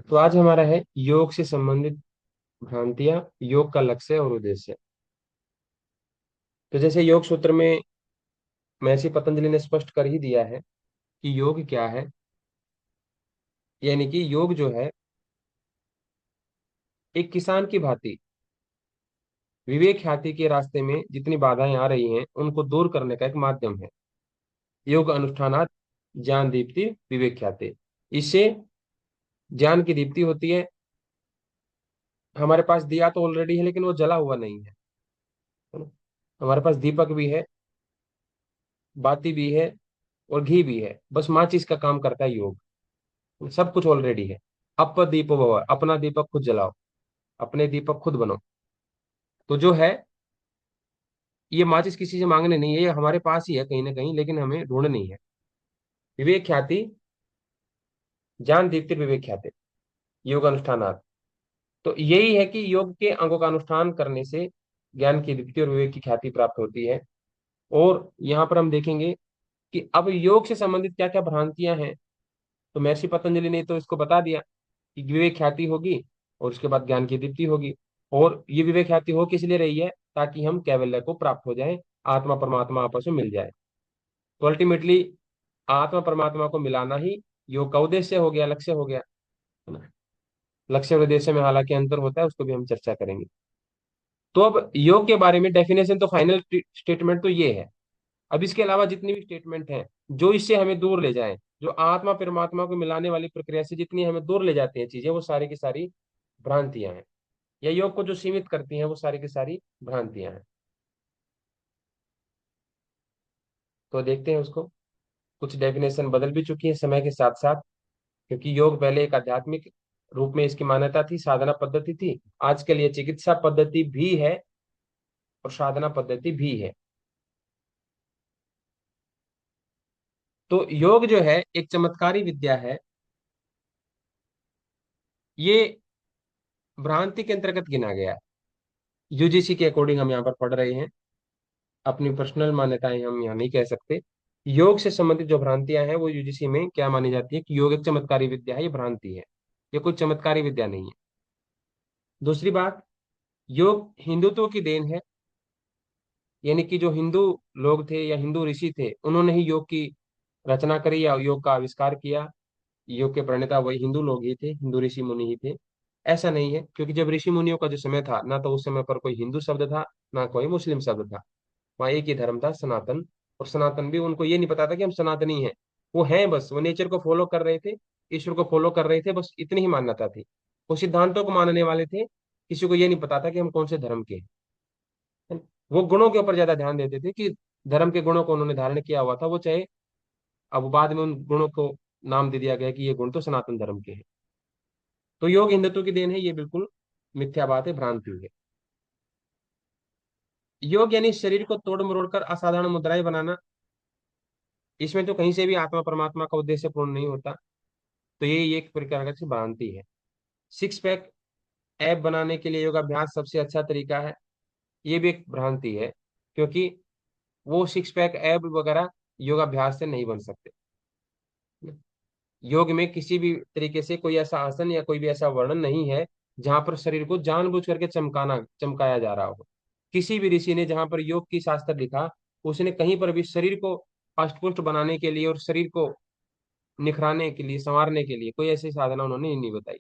तो आज हमारा है योग से संबंधित भ्रांतियां, योग का लक्ष्य और उद्देश्य। तो जैसे योग सूत्र में महर्षि पतंजलि ने स्पष्ट कर ही दिया है कि योग क्या है। यानी कि योग जो है एक किसान की भांति विवेक ख्याति के रास्ते में जितनी बाधाएं आ रही हैं उनको दूर करने का एक माध्यम है। योग अनुष्ठानात ज्ञान दीप्ति विवेक ख्याति। इससे ज्ञान की दीप्ति होती है। हमारे पास दिया तो ऑलरेडी है लेकिन वो जला हुआ नहीं है ना? हमारे पास दीपक भी है, बाती भी है और घी भी है, बस माचिस का काम करता है योग। सब कुछ ऑलरेडी है। अप दीपो भव, अपना दीपक खुद जलाओ, अपने दीपक खुद बनो। तो जो है ये माचिस किसी से मांगने नहीं है, ये हमारे पास ही है कहीं ना कहीं, लेकिन हमें ढूंढनी है। विवेक ख्याति ज्ञान दीप्ति विवेक ख्याति योग अनुष्ठानात्। तो यही है कि योग के अंगों का अनुष्ठान करने से ज्ञान की दीप्ति और विवेक की ख्याति प्राप्त होती है। और यहाँ पर हम देखेंगे कि अब योग से संबंधित क्या क्या भ्रांतियां हैं। तो महर्षि पतंजलि ने तो इसको बता दिया कि विवेक ख्याति होगी और उसके बाद ज्ञान की दीप्ति होगी। और ये विवेक ख्याति हो किस लिए रही है? ताकि हम कैवल्य को प्राप्त हो जाए, आत्मा परमात्मा आपस में मिल जाए। तो अल्टीमेटली आत्मा परमात्मा को मिलाना ही योग का उद्देश्य हो गया, लक्ष्य हो गया, है ना? लक्ष्य और उद्देश्य में हालांकि अंतर होता है, उसको भी हम चर्चा करेंगे। तो अब योग के बारे में डेफिनेशन तो फाइनल स्टेटमेंट तो ये है। अब इसके अलावा जितनी भी स्टेटमेंट हैं जो इससे हमें दूर ले जाएं, जो आत्मा परमात्मा को मिलाने वाली प्रक्रिया से जितनी हमें दूर ले जाती हैं चीजें, वो सारी की सारी भ्रांतियां हैं। या योग को जो सीमित करती हैं वो सारी की सारी भ्रांतियां हैं। तो देखते हैं उसको। कुछ डेफिनेशन बदल भी चुकी है समय के साथ साथ, क्योंकि योग पहले एक आध्यात्मिक रूप में इसकी मान्यता थी, साधना पद्धति थी। आजकल ये चिकित्सा पद्धति भी है और साधना पद्धति भी है। तो योग जो है एक चमत्कारी विद्या है। ये भ्रांति के अंतर्गत गिना गया है। यूजीसी के अकॉर्डिंग हम यहाँ पर पढ़ रहे हैं, अपनी पर्सनल मान्यताएं हम यहाँ नहीं कह सकते। योग से संबंधित जो भ्रांतियां हैं वो यूजीसी में क्या मानी जाती है कि योग एक चमत्कारी विद्या है, ये भ्रांति है। ये कोई चमत्कारी विद्या नहीं है। दूसरी बात, योग हिंदुत्व की देन है। यानी कि जो हिंदू लोग थे या हिंदू ऋषि थे उन्होंने ही योग की रचना करी या योग का आविष्कार किया। योग के प्रणेता वही हिंदू लोग ही थे, हिंदू ऋषि मुनि ही थे। ऐसा नहीं है, क्योंकि जब ऋषि मुनियों का जो समय था ना, तो उस समय पर कोई हिंदू शब्द था ना कोई मुस्लिम शब्द था। वहाँ एक ही धर्म था, सनातन। और सनातन भी उनको ये नहीं पता था कि हम सनातनी हैं। वो हैं बस, वो नेचर को फॉलो कर रहे थे, ईश्वर को फॉलो कर रहे थे, बस इतनी ही मान्यता थी। वो सिद्धांतों को मानने वाले थे, किसी को ये नहीं पता था कि हम कौन से धर्म के हैं। वो गुणों के ऊपर ज्यादा ध्यान देते थे कि धर्म के गुणों को उन्होंने धारण किया हुआ था, वो चाहे अब बाद में उन गुणों को नाम दे दिया गया कि ये गुण तो सनातन धर्म के हैं। तो योग हिंदुत्व की देन है, ये बिल्कुल मिथ्या बात है, भ्रांति है। योग यानी शरीर को तोड़ मरोड़ कर असाधारण मुद्राएं बनाना। इसमें तो कहीं से भी आत्मा परमात्मा का उद्देश्य पूर्ण नहीं होता। तो ये एक प्रकार की भ्रांति है। सिक्स पैक ऐप बनाने के लिए योगाभ्यास सबसे अच्छा तरीका है, ये भी एक भ्रांति है। क्योंकि वो सिक्स पैक ऐप वगैरह योगाभ्यास से नहीं बन सकते। योग में किसी भी तरीके से कोई ऐसा आसन या कोई भी ऐसा वर्णन नहीं है जहां पर शरीर को जानबूझ करके चमकाया जा रहा हो। किसी भी ऋषि ने जहां पर योग की शास्त्र लिखा, उसने कहीं पर भी शरीर को अष्टपुष्ट बनाने के लिए और शरीर को निखराने के लिए, संवारने के लिए कोई ऐसी साधना उन्होंने नहीं बताई।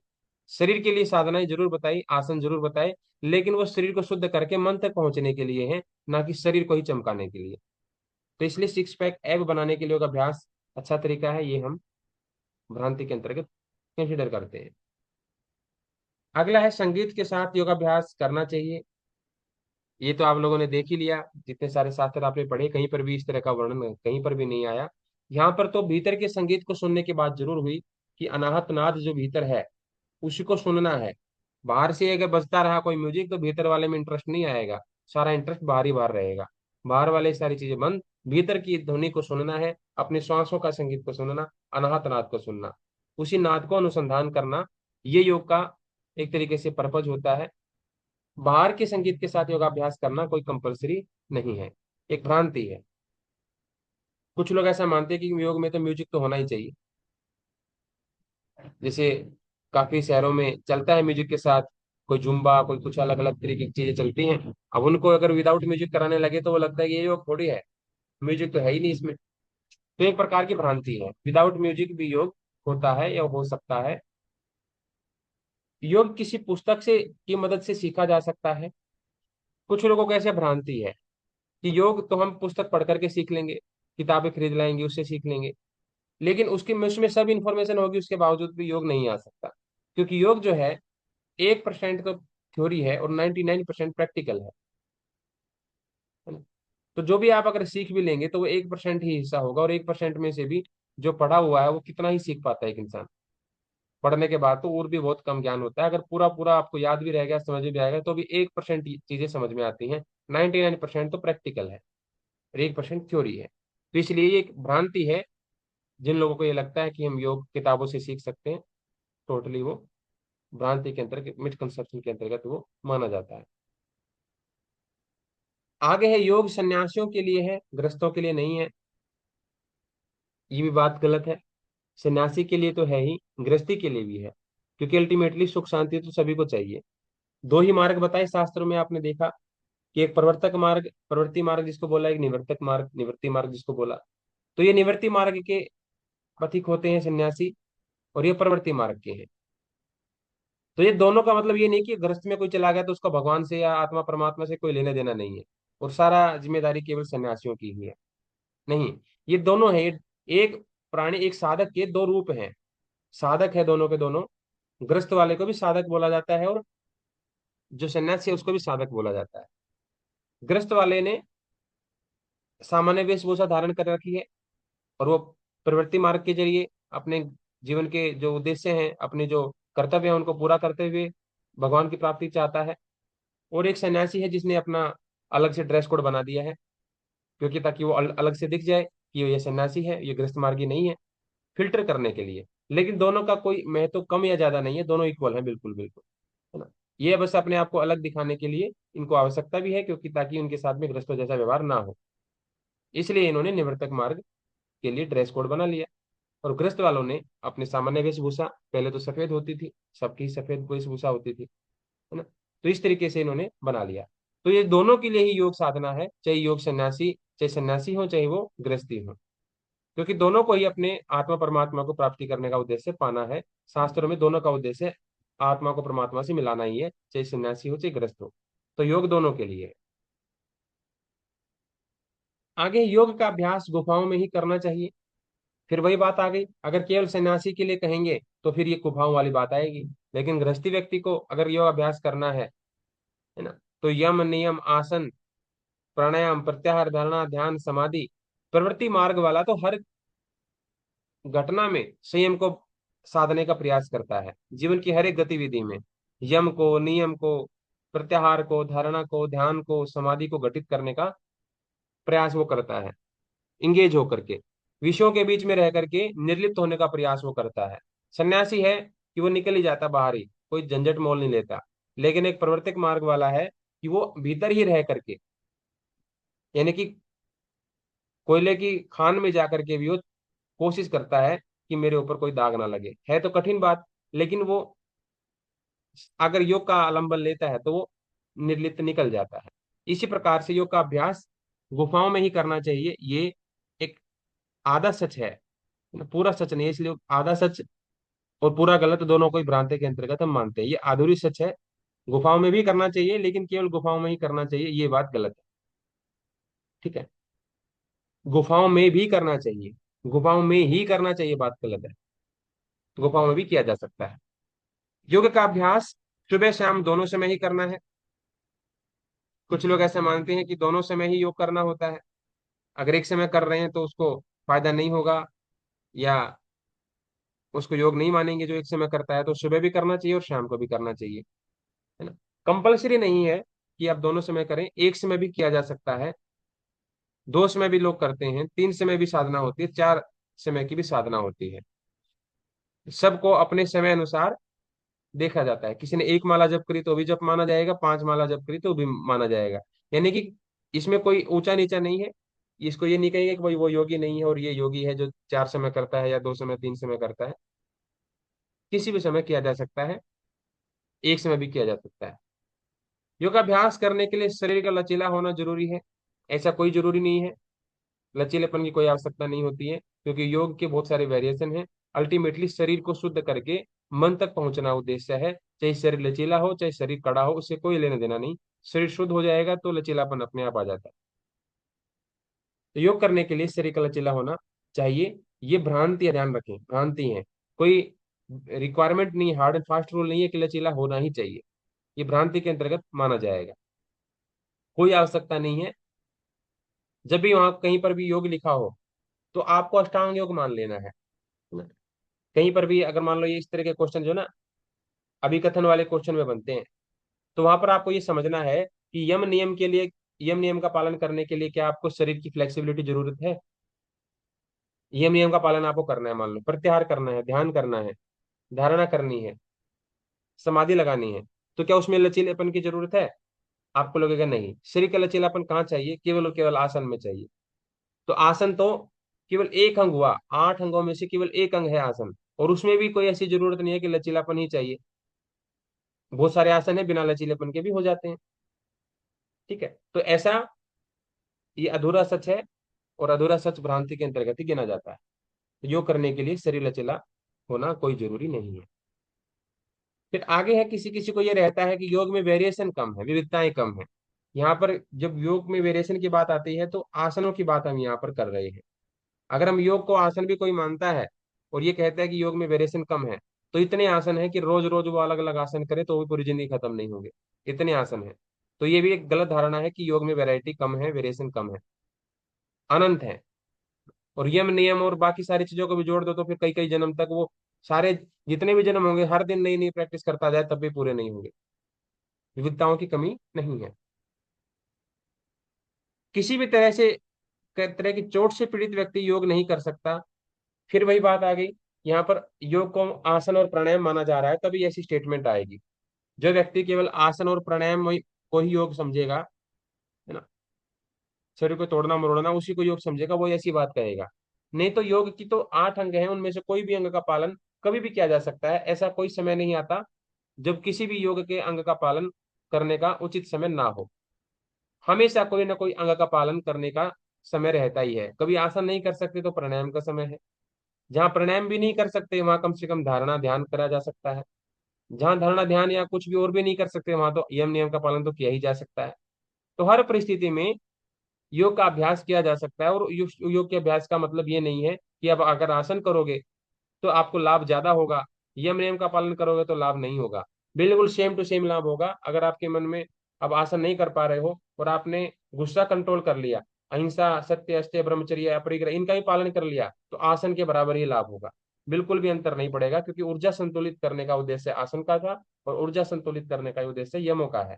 शरीर के लिए साधनाएं जरूर बताई, आसन जरूर बताए, लेकिन वो शरीर को शुद्ध करके मन तक पहुंचने के लिए है, ना कि शरीर को ही चमकाने के लिए। तो इसलिए सिक्स पैक एब बनाने के लिए योग अभ्यास अच्छा तरीका है, ये हम भ्रांति के अंतर्गत कंसिडर करते हैं। अगला है संगीत के साथ योगाभ्यास करना चाहिए। ये तो आप लोगों ने देख ही लिया, जितने सारे शास्त्र आपने पढ़े कहीं पर भी इस तरह का वर्णन कहीं पर भी नहीं आया। यहाँ पर तो भीतर के संगीत को सुनने की बात जरूर हुई कि अनाहत नाद जो भीतर है उसी को सुनना है। बाहर से अगर बजता रहा कोई म्यूजिक तो भीतर वाले में इंटरेस्ट नहीं आएगा, सारा इंटरेस्ट बाहर ही बाहर रहेगा। बाहर वाले सारी चीजें बंद, भीतर की ध्वनि को सुनना है, अपने श्वासों का संगीत को सुनना, अनाहत नाद को सुनना, उसी नाद को अनुसंधान करना। ये योग का एक तरीके से पर्पज होता है। बाहर के संगीत के साथ योगाभ्यास करना कोई कंपलसरी नहीं है, एक भ्रांति है। कुछ लोग ऐसा मानते हैं कि योग में तो म्यूजिक तो होना ही चाहिए। जैसे काफी शहरों में चलता है म्यूजिक के साथ, कोई जुम्बा, कोई कुछ अलग अलग तरीके की चीजें चलती हैं। अब उनको अगर विदाउट म्यूजिक कराने लगे तो वो लगता है कि ये योग थोड़ी है, म्यूजिक तो है ही नहीं इसमें। तो एक प्रकार की भ्रांति है, विदाउट म्यूजिक भी योग होता है या हो सकता है। योग किसी पुस्तक से की मदद से सीखा जा सकता है। कुछ लोगों को ऐसे भ्रांति है कि योग तो हम पुस्तक पढ़ करके सीख लेंगे, किताबें खरीद लाएंगे उससे सीख लेंगे, लेकिन उसकी उसमें सब इंफॉर्मेशन होगी, उसके बावजूद भी योग नहीं आ सकता। क्योंकि योग जो है 1% तो थ्योरी है और 99% प्रैक्टिकल है ना। तो जो भी आप अगर सीख भी लेंगे तो वो 1% ही हिस्सा होगा, और 1% में से भी जो पढ़ा हुआ है वो कितना ही सीख पाता है एक इंसान। पढ़ने के बाद तो और भी बहुत कम ज्ञान होता है, अगर पूरा पूरा आपको याद भी रह गया, समझ भी आएगा, तो भी 1% चीजें समझ में आती हैं। 99% तो प्रैक्टिकल है और 1% थ्योरी है। तो इसलिए ये एक भ्रांति है जिन लोगों को ये लगता है कि हम योग किताबों से सीख सकते हैं, टोटली वो भ्रांति के अंतर्गत, मिसकंसेप्शन के अंतर्गत वो माना जाता है। आगे है, योग सन्यासियों के लिए है, गृहस्थों के लिए नहीं है। ये भी बात गलत है। सन्यासी के लिए तो है ही, गृहस्थी के लिए भी है, क्योंकि अल्टीमेटली सुख शांति तो सभी को चाहिए। दो ही मार्ग बताए शास्त्रों में, आपने देखा कि एक प्रवर्तक मार्ग, प्रवृत्ति मार्ग जिसको बोला, एक निवर्तक मार्ग, निवृत्ति मार्ग जिसको बोला। तो ये निवृत्ति मार्ग के पथिक होते हैं सन्यासी, और ये प्रवृत्ति मार्ग के हैं। तो ये दोनों का मतलब ये नहीं कि गृहस्थ में कोई चला गया तो उसका भगवान से या आत्मा परमात्मा से कोई लेना देना नहीं है, और सारा जिम्मेदारी केवल सन्यासियों की ही है। नहीं, ये दोनों है, एक प्राणी, एक साधक के दो रूप हैं। साधक है दोनों के दोनों, ग्रस्त वाले को भी साधक बोला जाता है, और जो सन्यासी है उसको भी साधक बोला जाता है। ग्रस्त वाले ने सामान्य वेशभूषा धारण कर रखी है, और वो प्रवृत्ति मार्ग के जरिए अपने जीवन के जो उद्देश्य हैं, अपने जो कर्तव्य हैं उनको पूरा करते हुए भगवान की प्राप्ति चाहता है। और एक सन्यासी है जिसने अपना अलग से ड्रेस कोड बना दिया है, क्योंकि ताकि वो अलग से दिख जाए कि ये सन्यासी है, ये गृहस्थ मार्गी नहीं है, फिल्टर करने के लिए। लेकिन दोनों का कोई महत्व कम या ज्यादा नहीं है, दोनों इक्वल है, बिल्कुल बिल्कुल, है ना। ये बस अपने आप को अलग दिखाने के लिए इनको आवश्यकता भी है, क्योंकि ताकि उनके साथ में गृहस्थों जैसा व्यवहार ना हो, इसलिए इन्होंने निवर्तक मार्ग के लिए ड्रेस कोड बना लिया। और गृहस्थ वालों ने अपनी सामान्य वेशभूषा, पहले तो सफेद होती थी, सबकी सफेद वेशभूषा होती थी, है ना। तो इस तरीके से इन्होंने बना लिया। तो ये दोनों के लिए ही योग साधना है, चाहे योग सन्यासी, चाहे सन्यासी हो चाहे वो गृहस्थी हो, क्योंकि दोनों को ही अपने आत्मा परमात्मा को प्राप्ति करने का उद्देश्य पाना है। शास्त्रों में दोनों का उद्देश्य आत्मा को परमात्मा से मिलाना ही है, चाहे सन्यासी हो चाहे गृहस्थ हो। तो योग दोनों के लिए है। आगे, योग का अभ्यास गुफाओं में ही करना चाहिए। फिर वही बात आ गई, अगर केवल सन्यासी के लिए कहेंगे तो फिर ये गुफाओं वाली बात आएगी। लेकिन गृहस्थी व्यक्ति को अगर योग अभ्यास करना है ना, तो यम नियम आसन प्राणायाम प्रत्याहार धारणा ध्यान समाधि, प्रवृत्ति मार्ग वाला तो हर घटना में संयम को साधने का प्रयास करता है, जीवन की हर एक गतिविधि में यम को, नियम को, प्रत्याहार को, धारणा को, ध्यान को, समाधि को घटित करने का प्रयास वो करता है। इंगेज होकर के, विषयों के बीच में रह करके निर्लिप्त होने का प्रयास वो करता है। सन्यासी है कि वो निकल ही जाता बाहर ही, कोई झंझट मोल नहीं लेता। लेकिन एक प्रवर्तक मार्ग वाला है कि वो भीतर ही रह करके, यानी कि कोयले की खान में जाकर के भी वो कोशिश करता है कि मेरे ऊपर कोई दाग ना लगे। है तो कठिन बात, लेकिन वो अगर योग का अवलंबन लेता है तो वो निर्लिप्त निकल जाता है। इसी प्रकार से योग का अभ्यास गुफाओं में ही करना चाहिए, ये एक आधा सच है, पूरा सच नहीं है, इसलिए आधा सच और पूरा गलत दोनों को ही भ्रांति के अंतर्गत हम मानते हैं। ये अधूरी सच है, गुफाओं में भी करना चाहिए, लेकिन केवल गुफाओं में ही करना चाहिए ये बात गलत है। ठीक है, गुफाओं में भी करना चाहिए, गुफाओं में ही करना चाहिए बात गलत है, गुफाओं में भी किया जा सकता है। योग का अभ्यास सुबह शाम दोनों समय ही करना है। कुछ लोग ऐसे मानते हैं कि दोनों समय ही योग करना होता है, अगर एक समय कर रहे हैं तो उसको फायदा नहीं होगा, या उसको योग नहीं मानेंगे जो एक समय करता है। तो सुबह भी करना चाहिए और शाम को भी करना चाहिए, है ना। कंपलसरी नहीं है कि आप दोनों समय करें, एक समय भी किया जा सकता है, दो समय भी लोग करते हैं, तीन समय भी साधना होती है, चार समय की भी साधना होती है। सबको अपने समय अनुसार देखा जाता है। किसी ने एक माला जप करी तो भी जप माना जाएगा, 5 माला जप करी तो भी माना जाएगा। यानी कि इसमें कोई ऊंचा नीचा नहीं है। इसको ये नहीं कहेंगे कि भाई वो योगी नहीं है और ये योगी है जो 4 समय करता है या 2 समय 3 समय करता है। किसी भी समय किया जा सकता है, एक समय भी किया जा सकता है। योगाभ्यास करने के लिए शरीर का लचीला होना जरूरी है, ऐसा कोई जरूरी नहीं है। लचीलेपन की कोई आवश्यकता नहीं होती है, क्योंकि योग के बहुत सारे वेरिएशन हैं। अल्टीमेटली शरीर को शुद्ध करके मन तक पहुंचना उद्देश्य है। चाहे शरीर लचीला हो चाहे शरीर कड़ा हो, उससे कोई लेना देना नहीं। शरीर शुद्ध हो जाएगा तो लचीलापन अपने आप आ जाता है। तो योग करने के लिए शरीर का लचीला होना चाहिए। ये भ्रांति है, ध्यान रखें, भ्रांति है। कोई रिक्वायरमेंट नहीं, हार्ड एंड फास्ट रूल नहीं है कि लचीला होना ही चाहिए। ये भ्रांति के अंतर्गत माना जाएगा, कोई आवश्यकता नहीं है। जब भी वहां कहीं पर भी योग लिखा हो तो आपको अष्टांग योग मान लेना है ना। कहीं पर भी अगर मान लो ये इस तरह के क्वेश्चन जो ना अभिकथन वाले क्वेश्चन में बनते हैं, तो वहां पर आपको ये समझना है कि यम नियम के लिए, यम नियम का पालन करने के लिए क्या आपको शरीर की फ्लेक्सिबिलिटी जरूरत है? यम नियम का पालन आपको करना है, मान लो प्रत्याहार करना है, ध्यान करना है, धारणा करनी है, समाधि लगानी है, तो क्या उसमें लचीलेपन की जरूरत है? आपको लगेगा नहीं। शरीर का लचीलापन कहाँ चाहिए? केवल और केवल आसन में चाहिए। तो आसन तो केवल एक अंग हुआ, 8 अंगों में से केवल एक अंग है आसन, और उसमें भी कोई ऐसी जरूरत नहीं है कि लचीलापन ही चाहिए। बहुत सारे आसन है बिना लचीलेपन के भी हो जाते हैं। ठीक है, तो ऐसा ये अधूरा सच है, और अधूरा सच भ्रांति के अंतर्गत ही गिना जाता है। तो योग करने के लिए शरीर लचीला होना कोई जरूरी नहीं है। फिर आगे है, किसी किसी को ये रहता है कि योग में वेरिएशन कम है, विविधताएं कम है। यहाँ पर जब योग में वेरिएशन की बात आती है तो आसनों की बात हम यहाँ पर कर रहे हैं। अगर हम योग को आसन भी कोई मानता है और ये कहता है कि योग में वेरिएशन कम है, तो इतने आसन है कि रोज रोज वो अलग अलग आसन करे तो भी पूरी जिंदगी खत्म नहीं होंगे, इतने आसन है। तो ये भी एक गलत धारणा है कि योग में वैरायटी कम है, वेरिएशन कम है, अनंत है। और यम नियम और बाकी सारी चीजों को भी जोड़ दो तो फिर कई कई जन्म तक वो सारे जितने भी जन्म होंगे हर दिन नई नई प्रैक्टिस करता जाए तब भी पूरे नहीं होंगे। विविधताओं की कमी नहीं है। किसी भी तरह की चोट से पीड़ित व्यक्ति योग नहीं कर सकता। फिर वही बात आ गई, यहाँ पर योग को आसन और प्राणायाम माना जा रहा है तभी ऐसी स्टेटमेंट आएगी। जो व्यक्ति केवल आसन और प्राणायाम को ही योग समझेगा, है ना, शरीर को तोड़ना मरोड़ना उसी को योग समझेगा, वो ऐसी बात कहेगा। नहीं तो योग की तो 8 अंग हैं, उनमें से कोई भी अंग का पालन कभी भी किया जा सकता है। ऐसा कोई समय नहीं आता जब किसी भी योग के अंग का पालन करने का उचित समय ना हो। हमेशा कोई ना कोई अंग का पालन करने का समय रहता ही है। कभी आसन नहीं कर सकते तो प्राणायाम का समय है। जहाँ प्राणायाम भी नहीं कर सकते वहां कम से कम धारणा ध्यान करा जा सकता है। जहाँ धारणा ध्यान या कुछ भी और भी नहीं कर सकते वहां तो यम नियम का पालन तो किया ही जा सकता है। तो हर परिस्थिति में योग का अभ्यास किया जा सकता है। और योग के अभ्यास का मतलब ये नहीं है कि अब अगर आसन करोगे तो आपको लाभ ज्यादा होगा, यम नियम का पालन करोगे तो लाभ नहीं होगा। बिल्कुल सेम टू सेम लाभ होगा। अगर आपके मन में अब आसन नहीं कर पा रहे हो और आपने गुस्सा कंट्रोल कर लिया, अहिंसा सत्य अस्त्य ब्रह्मचर्य अपरिग्रह इनका ही पालन कर लिया, तो आसन के बराबर ही लाभ होगा। बिल्कुल भी अंतर नहीं पड़ेगा, क्योंकि ऊर्जा संतुलित करने का उद्देश्य आसन का था और ऊर्जा संतुलित करने का उद्देश्य यमों का है।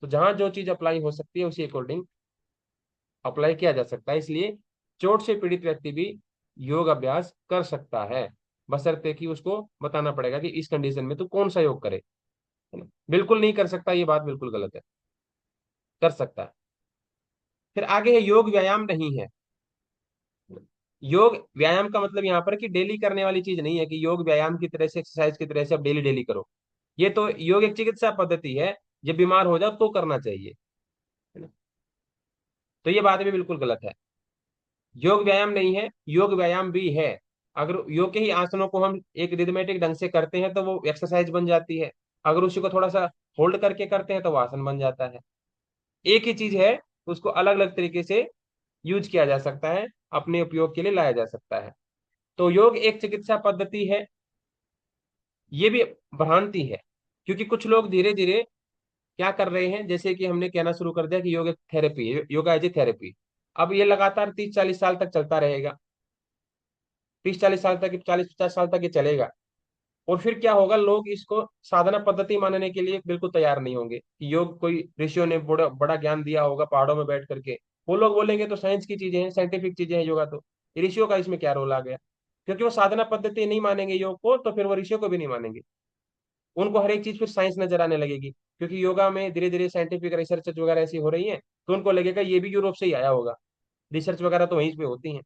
तो जहां जो चीज अप्लाई हो सकती है उसी अकॉर्डिंग अप्लाई किया जा सकता है। इसलिए चोट से पीड़ित व्यक्ति भी योग अभ्यास कर सकता है, बशर्ते कि उसको बताना पड़ेगा कि इस कंडीशन में तू कौन सा योग करे, है ना। बिल्कुल नहीं कर सकता, ये बात बिल्कुल गलत है, कर सकता है। फिर आगे है, योग व्यायाम नहीं है। योग व्यायाम का मतलब यहाँ पर कि डेली करने वाली चीज नहीं है, कि योग व्यायाम की तरह से एक्सरसाइज की तरह से आप डेली डेली करो। ये तो योग एक चिकित्सा पद्धति है, जब बीमार हो जाओ तो करना चाहिए, है ना। तो ये बात भी बिल्कुल गलत है। योग व्यायाम नहीं है, योग व्यायाम भी है। अगर योग के ही आसनों को हम एक रिदमेटिक ढंग से करते हैं तो वो एक्सरसाइज बन जाती है। अगर उसी को थोड़ा सा होल्ड करके करते हैं तो वो आसन बन जाता है। एक ही चीज है, उसको अलग अलग तरीके से यूज किया जा सकता है, अपने उपयोग के लिए लाया जा सकता है। तो योग एक चिकित्सा पद्धति है, ये भी भ्रांति है। क्योंकि कुछ लोग धीरे धीरे क्या कर रहे हैं, जैसे कि हमने कहना शुरू कर दिया कि योग एक थेरेपी है, योगा एज ए थेरेपी। अब ये लगातार 30-40 साल तक चलता रहेगा, 30-40 साल तक, 40-50 साल तक ये चलेगा। और फिर क्या होगा, लोग इसको साधना पद्धति मानने के लिए बिल्कुल तैयार नहीं होंगे कि योग कोई ऋषियों ने बड़ा बड़ा ज्ञान दिया होगा पहाड़ों में बैठ करके। वो लोग बोलेंगे तो साइंस की चीजें हैं, साइंटिफिक चीजें हैं योगा, तो ऋषियों का इसमें क्या रोल आ गया? क्योंकि वो साधना पद्धति नहीं मानेंगे योग को, तो फिर वो ऋषियों को भी नहीं मानेंगे। उनको हर एक चीज फिर साइंस नजर आने लगेगी, क्योंकि योगा में धीरे धीरे साइंटिफिक रिसर्च वगैरह ऐसी हो रही है, तो उनको लगेगा ये भी यूरोप से ही आया होगा, रिसर्च वगैरह तो वहीं पे होती है।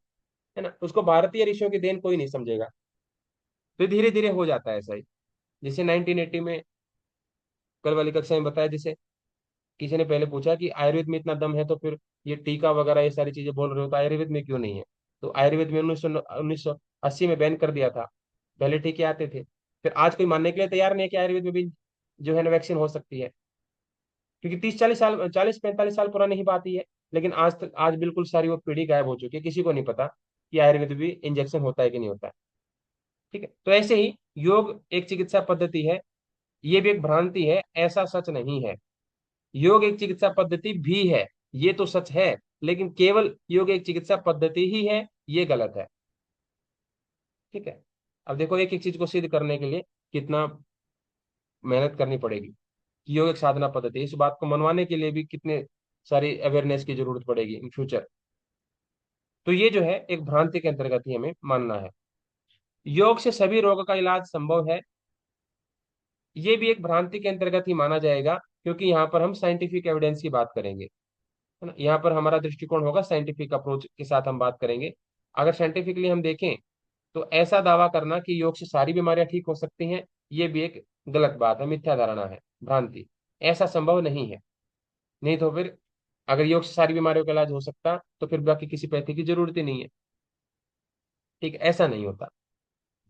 है ना, उसको भारतीय ऋषियों की देन कोई नहीं समझेगा। तो धीरे धीरे हो जाता है ऐसा ही। जैसे 1980 में कल वाली कक्षा में बताया, जैसे किसी ने पहले पूछा कि आयुर्वेद में इतना दम है तो फिर ये टीका वगैरह ये सारी चीजें बोल रहे हो तो आयुर्वेद में क्यों नहीं है? तो आयुर्वेद में 1980 में बैन कर दिया था, पहले टीके आते थे। फिर आज कोई मानने के लिए तैयार नहीं है कि आयुर्वेद में भी जो है ना वैक्सीन हो सकती है, क्योंकि 30-40 साल, 40-45 साल पुरानी ही बात ही है। लेकिन आज तक, आज बिल्कुल सारी वो पीढ़ी गायब हो चुकी है, किसी को नहीं पता कि आयुर्वेद में भी इंजेक्शन होता है कि नहीं होता है। ठीक है, तो ऐसे ही योग एक चिकित्सा पद्धति है, ये भी एक भ्रांति है, ऐसा सच नहीं है। योग एक चिकित्सा पद्धति भी है, ये तो सच है, लेकिन केवल योग एक चिकित्सा पद्धति ही है, ये गलत है। ठीक है, अब देखो एक एक चीज को सिद्ध करने के लिए कितना मेहनत करनी पड़ेगी कि योग एक साधना पद्धति है। इस बात को मनवाने के लिए भी कितने सारी अवेयरनेस की जरूरत पड़ेगी इन फ्यूचर। तो ये जो है एक भ्रांति के अंतर्गत ही हमें मानना है। योग से सभी रोगों का इलाज संभव है, ये भी एक भ्रांति के अंतर्गत ही माना जाएगा, क्योंकि यहाँ पर हम साइंटिफिक एविडेंस की बात करेंगे, है ना। यहाँ पर हमारा दृष्टिकोण होगा साइंटिफिक अप्रोच के साथ हम बात करेंगे। अगर साइंटिफिकली हम देखें तो ऐसा दावा करना कि योग से सारी बीमारियां ठीक हो सकती हैं, ये भी एक गलत बात है, मिथ्या धारणा है, भ्रांति। ऐसा संभव नहीं है। नहीं तो फिर अगर योग से सारी बीमारियों का इलाज हो सकता तो फिर बाकी किसी पैथी की जरूरत ही नहीं है। ठीक है, ऐसा नहीं होता।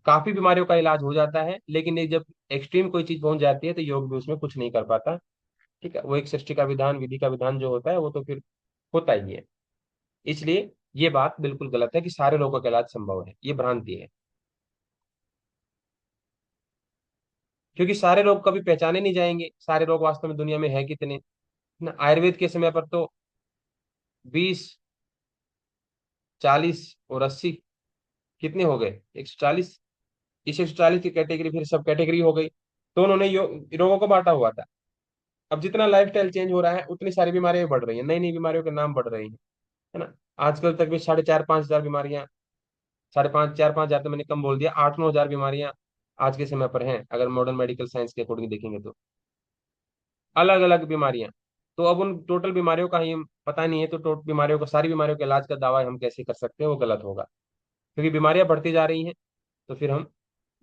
काफी बीमारियों का इलाज हो जाता है, लेकिन ये जब एक्सट्रीम कोई चीज पहुंच जाती है तो योग भी उसमें कुछ नहीं कर पाता। ठीक है, वो एक सृष्टि का विधान, विधि का विधान जो होता है वो तो फिर होता ही है। इसलिए ये बात बिल्कुल गलत है कि सारे रोगों का इलाज संभव है, ये भ्रांति है। क्योंकि सारे रोग कभी पहचाने नहीं जाएंगे, सारे रोग वास्तव में दुनिया में है कितने ना। आयुर्वेद के समय पर तो 20, 40 और 80, कितने हो गए, 140। इस 140 की कैटेगरी फिर सब कैटेगरी हो गई, तो उन्होंने रोगों को बांटा हुआ था। अब जितना लाइफस्टाइल चेंज हो रहा है उतनी सारी बीमारियां बढ़ रही हैं, नई नई बीमारियों के नाम बढ़ रहे हैं, है ना। आजकल तक भी 4,500-5,000 बीमारियां, 5,500-4,000-5,000 तो मैंने कम बोल दिया, 8-9 हजार बीमारियां आज के समय पर हैं, अगर मॉडर्न मेडिकल साइंस के अकॉर्डिंग देखेंगे तो अलग अलग बीमारियां। तो अब उन टोटल बीमारियों का ही पता नहीं है, तो टोटल बीमारियों को, सारी बीमारियों के इलाज का दावा हम कैसे कर सकते हैं, वो गलत होगा। क्योंकि बीमारियां बढ़ती जा रही हैं, तो फिर हम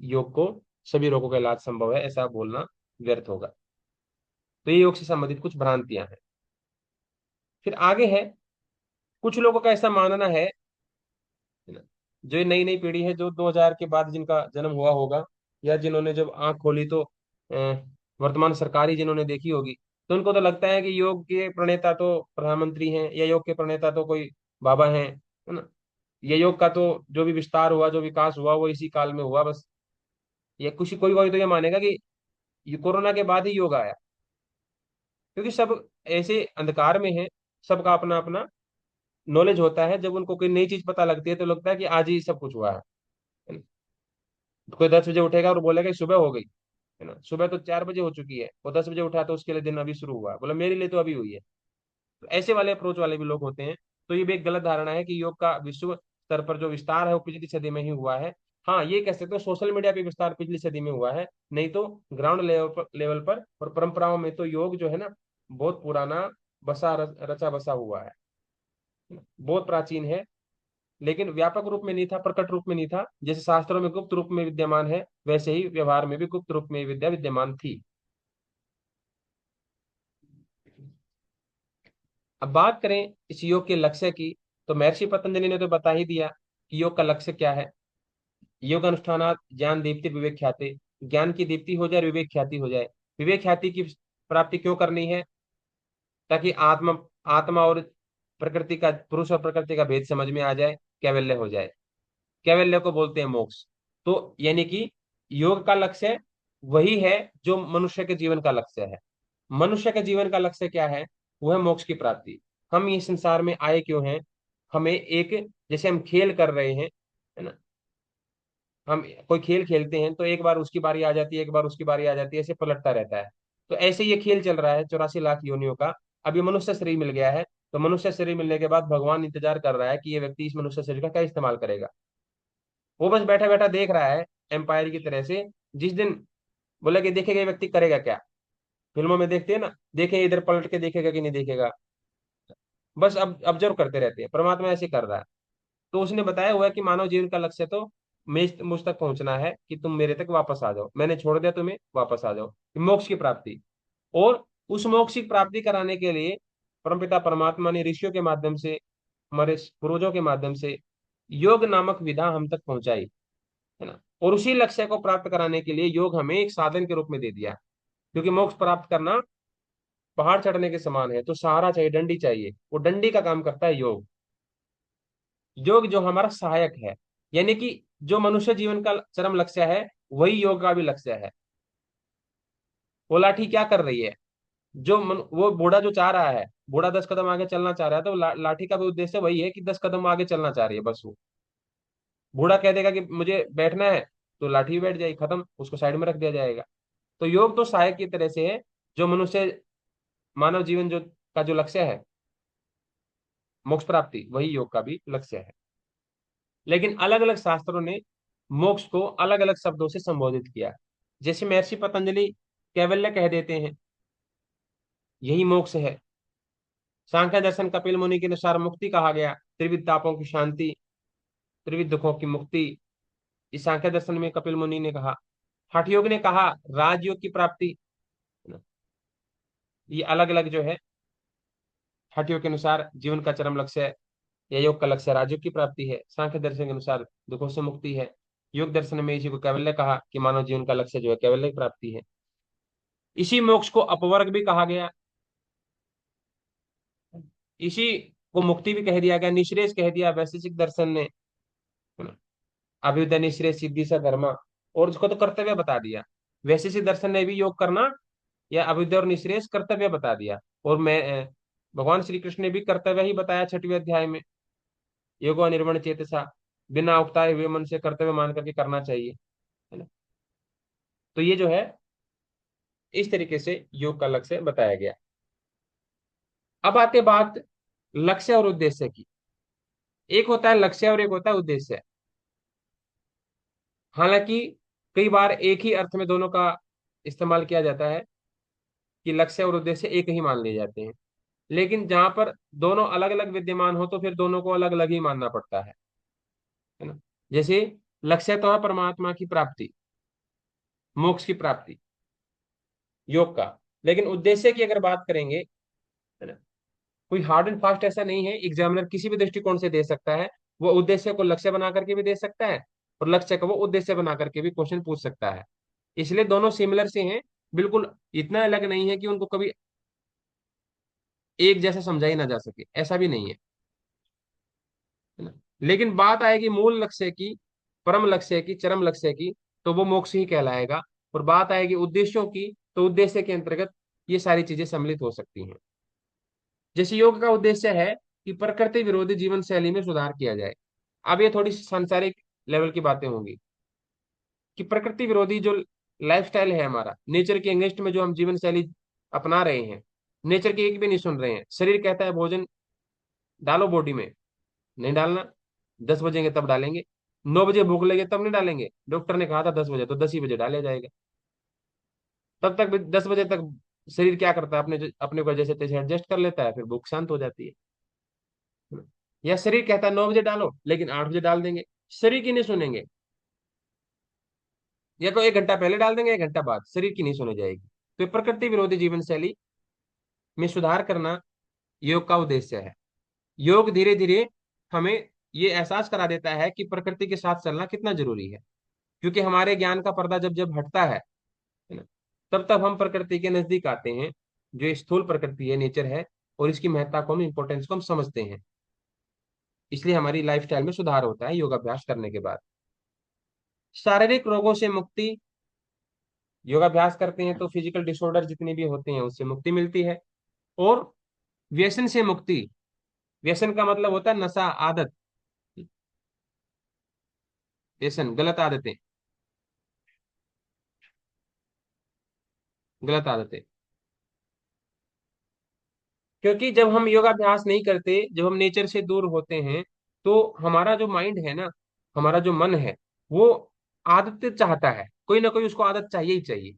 योग को सभी रोगों का इलाज संभव है ऐसा बोलना व्यर्थ होगा। तो ये योग से संबंधित कुछ भ्रांतियां हैं। फिर आगे है, कुछ लोगों का ऐसा मानना है ना, जो ये नई नई पीढ़ी है जो 2000 के बाद जिनका जन्म हुआ होगा, या जिन्होंने जब आंख खोली तो वर्तमान सरकारी जिन्होंने देखी होगी, तो उनको तो लगता है कि योग के प्रणेता तो प्रधानमंत्री हैं, या योग के प्रणेता तो कोई बाबा हैं, है ना। ये योग का तो जो भी विस्तार हुआ, जो विकास हुआ, वो इसी काल में हुआ बस। ये कुछ कोई कोई तो ये मानेगा कि ये कोरोना के बाद ही योग आया, क्योंकि सब ऐसे अंधकार में है, सबका अपना अपना नॉलेज होता है। जब उनको कोई नई चीज पता लगती है तो लगता है कि आज ही सब कुछ हुआ है। कोई 10 बजे उठेगा और बोलेगा कि सुबह हो गई, है ना, सुबह तो 4 बजे हो चुकी है, वो 10 बजे उठा तो उसके लिए दिन अभी शुरू हुआ, बोला मेरे लिए तो अभी हुई है। तो ऐसे वाले अप्रोच वाले भी लोग होते हैं। तो ये भी एक गलत धारणा है कि योग का विश्व स्तर पर जो विस्तार है वो पिछली सदी में ही हुआ है। हाँ, ये कह सकते हो सोशल मीडिया पे विस्तार पिछली सदी में हुआ है, नहीं तो ग्राउंड लेवल पर और परंपराओं में तो योग जो है ना बहुत पुराना, रचा बसा हुआ है, बहुत प्राचीन है। लेकिन व्यापक रूप में नहीं था, प्रकट रूप में नहीं था। जैसे शास्त्रों में गुप्त रूप में विद्यमान है, वैसे ही व्यवहार में भी गुप्त रूप में विद्या विद्यमान थी। अब बात करें इस योग के लक्ष्य की, तो महर्षि पतंजलि ने तो बता ही दिया कि योग का लक्ष्य क्या है। योग अनुष्ठानात ज्ञान दीप्ति विवेक ख्याति, ज्ञान की दीप्ति हो जाए, विवेक ख्याति हो जाए। विवेक ख्याति की प्राप्ति क्यों करनी है? ताकि आत्मा आत्मा और प्रकृति का, पुरुष और प्रकृति का भेद समझ में आ जाए, कैवल्य हो जाए। कैवल्य को बोलते हैं मोक्ष। तो यानी कि योग का लक्ष्य वही है जो मनुष्य के जीवन का लक्ष्य है। मनुष्य के जीवन का लक्ष्य क्या है? वो है मोक्ष की प्राप्ति। हम इस संसार में आए क्यों हैं? हमें एक, जैसे हम खेल कर रहे हैं, है ना, हम कोई खेल खेलते हैं तो एक बार उसकी बारी आ जाती है, एक बार उसकी बारी आ जाती है, ऐसे पलटता रहता है। तो ऐसे ये खेल चल रहा है 84 लाख योनियों का। अब ये मनुष्य शरीर मिल गया है, तो मनुष्य शरीर मिलने के बाद भगवान इंतजार कर रहा है कि ये व्यक्ति इस मनुष्य शरीर का क्या इस्तेमाल करेगा। वो बस बैठा बैठा देख रहा है एम्पायर की तरह से। जिस दिन बोला कि देखेगा ये व्यक्ति करेगा क्या, फिल्मों में देखते हैं ना, देखे इधर पलट के देखेगा कि नहीं देखेगा, बस अब ऑब्जर्व करते रहते हैं। परमात्मा ऐसे कर रहा है। तो उसने बताया हुआ है कि मानव जीवन का लक्ष्य तो मुझ तक पहुंचना है कि तुम मेरे तक वापस आ जाओ, मैंने छोड़ दिया तुम्हें, वापस आ जाओ, मोक्ष की प्राप्ति। और उस मोक्ष की प्राप्ति कराने के लिए परमपिता परमात्मा ने ऋषियों के माध्यम से, हमारे पूर्वजों के माध्यम से योग नामक विधा हम तक पहुंचाई, है ना। और उसी लक्ष्य को प्राप्त कराने के लिए योग हमें एक साधन के रूप में दे दिया, क्योंकि मोक्ष प्राप्त करना पहाड़ चढ़ने के समान है, तो सहारा चाहिए, डंडी चाहिए, वो डंडी का काम करता है योग। योग जो हमारा सहायक है, यानी कि जो मनुष्य जीवन का चरम लक्ष्य है, वही योग का भी लक्ष्य है। वो लाठी क्या कर रही है, वो बूढ़ा जो चाह रहा है, बूढ़ा 10 कदम आगे चलना चाह रहा है, तो लाठी का भी उद्देश्य वही है कि 10 कदम आगे चलना चाह रही है बस वो। बूढ़ा कह देगा कि मुझे बैठना है, तो लाठी भी बैठ जाएगी, खत्म, उसको साइड में रख दिया जाएगा। तो योग तो सहायक की तरह से है, जो मनुष्य, मानव जीवन जो का जो लक्ष्य है, मोक्ष प्राप्ति, वही योग का भी लक्ष्य है। लेकिन अलग अलग शास्त्रों ने मोक्ष को अलग अलग शब्दों से संबोधित किया। जैसे महर्षि पतंजलि कैवल्य कह देते हैं, यही मोक्ष है। सांख्य दर्शन कपिल मुनि के अनुसार मुक्ति कहा गया, त्रिविध तापों की शांति, त्रिविध दुखों की मुक्ति, इस सांख्य दर्शन में कपिल मुनि ने कहा। हठ योग ने कहा राजयोग की प्राप्ति। ये अलग अलग जो है, हठ योग के अनुसार जीवन का चरम लक्ष्य है, या योग का लक्ष्य राजयोग की प्राप्ति है। सांख्य दर्शन के अनुसार दुखों से मुक्ति है। योग दर्शन में इसी को कैवल्य कहा कि मानव जीवन का लक्ष्य जो है कैवल्य की प्राप्ति है। इसी मोक्ष को अपवर्ग भी कहा गया, इसी को मुक्ति भी कह दिया गया, निश्रेष कह दिया वैशेषिक दर्शन ने, है ना। अभ्युदय निश्रेष सिद्धि सा धर्मा, और उसको तो कर्तव्य बता दिया। वैशेषिक दर्शन ने भी योग करना या अभ्युदय और निश्रेष कर्तव्य बता दिया। और भगवान श्री कृष्ण ने भी कर्तव्य ही बताया 6वें अध्याय में, योगो निर्वण चेतसा, बिना उकताए हुए मन से कर्तव्य मान करके करना चाहिए, है ना। तो ये जो है, इस तरीके से योग का लक्ष्य बताया गया। अब आते बात लक्ष्य और उद्देश्य की। एक होता है लक्ष्य और एक होता है उद्देश्य। हालांकि कई बार एक ही अर्थ में दोनों का इस्तेमाल किया जाता है, कि लक्ष्य और उद्देश्य एक ही मान लिए जाते हैं। लेकिन जहां पर दोनों अलग अलग विद्यमान हो, तो फिर दोनों को अलग अलग ही मानना पड़ता है ना। जैसे लक्ष्य तो है परमात्मा की प्राप्ति, मोक्ष की प्राप्ति, योग का। लेकिन उद्देश्य की अगर बात करेंगे, है ना, कोई हार्ड एंड फास्ट ऐसा नहीं है, एग्जामिनर किसी भी दृष्टिकोण से दे सकता है। वो उद्देश्य को लक्ष्य बना करके भी दे सकता है, और लक्ष्य को वो उद्देश्य बना करके भी क्वेश्चन पूछ सकता है। इसलिए दोनों सिमिलर से हैं, बिल्कुल इतना अलग नहीं है कि उनको कभी एक जैसा समझा ही ना जा सके, ऐसा भी नहीं है ना। लेकिन बात आएगी मूल लक्ष्य की, परम लक्ष्य की, चरम लक्ष्य की, तो वो मोक्ष ही कहलाएगा। और बात आएगी उद्देश्यों की, तो उद्देश्य के अंतर्गत ये सारी चीजें सम्मिलित हो सकती हैं। जैसे योग का उद्देश्य है कि प्रकृति विरोधी जीवन शैली में सुधार किया जाए। अब ये थोड़ी सांसारिक लेवल की बातें होंगी, कि प्रकृति विरोधी जो लाइफस्टाइल है हमारा, नेचर के अगेंस्ट में जो हम जीवन शैली अपना रहे हैं, नेचर की एक भी नहीं सुन रहे हैं। शरीर कहता है भोजन डालो बॉडी में, नहीं डालना, 10 बजेंगे तब डालेंगे, 9 बजे भूख लगे तब नहीं डालेंगे, डॉक्टर ने कहा था 10 बजे, तो 10 ही बजे डाला जाएगा। तब तक 10 बजे तक शरीर क्या करता है, अपने अपने को जैसे तैसे एडजस्ट कर लेता है, फिर भूख शांत हो जाती है। या शरीर कहता है 9 बजे डालो, लेकिन 8 बजे डाल देंगे, शरीर की नहीं सुनेंगे। या तो 1 घंटा पहले डाल देंगे, 1 घंटा बाद, शरीर की नहीं सुनी जाएगी। तो ये प्रकृति विरोधी जीवन शैली में सुधार करना योग का उद्देश्य है। योग धीरे धीरे हमें ये एहसास करा देता है कि प्रकृति के साथ चलना कितना जरूरी है। क्योंकि हमारे ज्ञान का पर्दा जब जब हटता है ना, तब तब हम प्रकृति के नजदीक आते हैं, जो स्थूल प्रकृति है, नेचर है, और इसकी महत्ता को, हम इंपॉर्टेंस को हम समझते हैं। इसलिए हमारी लाइफस्टाइल में सुधार होता है योगाभ्यास करने के बाद। शारीरिक रोगों से मुक्ति, योगाभ्यास करते हैं तो फिजिकल डिसऑर्डर जितने भी होते हैं उससे मुक्ति मिलती है। और व्यसन से मुक्ति, व्यसन का मतलब होता है नशा, आदत, व्यसन गलत आदतें, गलत आदतें। क्योंकि जब हम योगाभ्यास नहीं करते, जब हम नेचर से दूर होते हैं, तो हमारा जो माइंड है ना, हमारा जो मन है, वो आदत चाहता है, कोई ना कोई उसको आदत चाहिए ही चाहिए।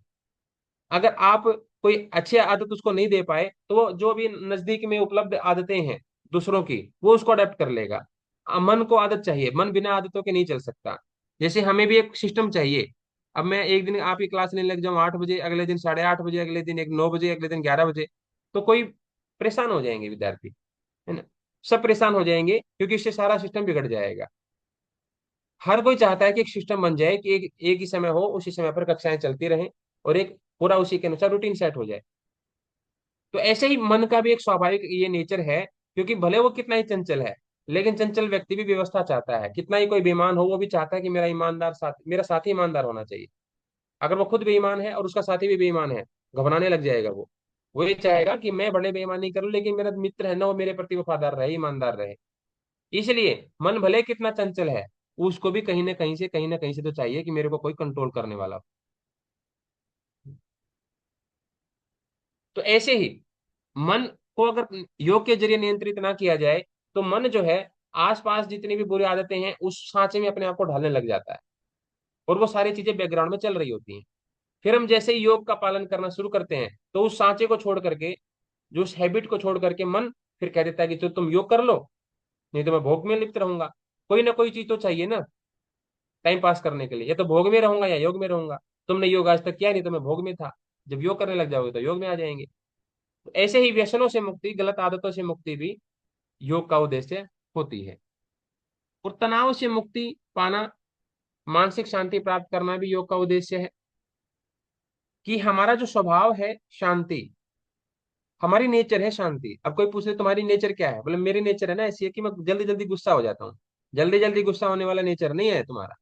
अगर आप कोई अच्छी आदत उसको नहीं दे पाए, तो वो जो भी नजदीक में उपलब्ध आदतें हैं दूसरों की, वो उसको अडेप्ट कर लेगा। मन को आदत चाहिए, मन बिना आदतों के नहीं चल सकता। जैसे हमें भी एक सिस्टम चाहिए। अब मैं एक दिन आपकी क्लास लेने लग जाऊँ 8 बजे, अगले दिन 8:30 बजे, अगले दिन एक 9 बजे, अगले दिन 11 बजे, तो कोई परेशान हो जाएंगे विद्यार्थी, है ना। सब परेशान हो जाएंगे क्योंकि इससे सारा सिस्टम बिगड़ जाएगा। हर कोई चाहता है कि एक सिस्टम बन जाए कि एक ही समय हो, उसी समय पर कक्षाएं चलती रहें, और एक पूरा उसी के अनुसार रूटीन सेट हो जाए। तो ऐसे ही मन का भी एक स्वाभाविक ये नेचर है, क्योंकि भले वो कितना ही चंचल है, लेकिन चंचल व्यक्ति भी व्यवस्था चाहता है। कितना ही कोई बेईमान हो, वो भी चाहता है कि मेरा साथी ईमानदार होना चाहिए। अगर वो खुद बेईमान है और उसका साथी भी बेईमान है, घबराने लग जाएगा वो ये चाहेगा कि मैं बड़े बेईमानी करूं, लेकिन मेरा मित्र है ना, वो मेरे प्रति वफादार रहे, ईमानदार रहे। इसलिए मन भले कितना चंचल है, उसको भी कहीं ना कहीं से तो चाहिए कि मेरे को कोई कंट्रोल करने वाला हो। तो ऐसे ही मन को अगर योग के जरिए नियंत्रित ना किया जाए, तो मन जो है आसपास जितनी भी बुरी आदतें हैं उस सांचे में अपने आप को ढालने लग जाता है, और वो सारी चीजें बैकग्राउंड में चल रही होती हैं। फिर हम जैसे ही योग का पालन करना शुरू करते हैं, तो उस सांचे को छोड़ करके, जो उस हैबिट को छोड़ करके मन फिर कह देता है कि तो तुम योग कर लो, नहीं तो मैं भोग में लिप्त रहूंगा। कोई ना कोई चीज तो चाहिए ना टाइम पास करने के लिए, या तो भोग में रहूंगा या योग में रहूंगा। तुमने योग आज तक किया नहीं, तो मैं भोग में था। जब योग करने लग जाओगे तो योग में आ जाएंगे। तो ऐसे ही व्यसनों से मुक्ति, गलत आदतों से मुक्ति भी योग का उद्देश्य होती है। और तनाव से मुक्ति पाना, मानसिक शांति प्राप्त करना भी योग का उद्देश्य है। कि हमारा जो स्वभाव है शांति, हमारी नेचर है शांति। अब कोई पूछे तुम्हारी नेचर क्या है, बोले मेरी नेचर है ना ऐसी है कि मैं जल्दी जल्दी गुस्सा हो जाता हूँ। जल्दी जल्दी गुस्सा होने वाला नेचर नहीं है तुम्हारा।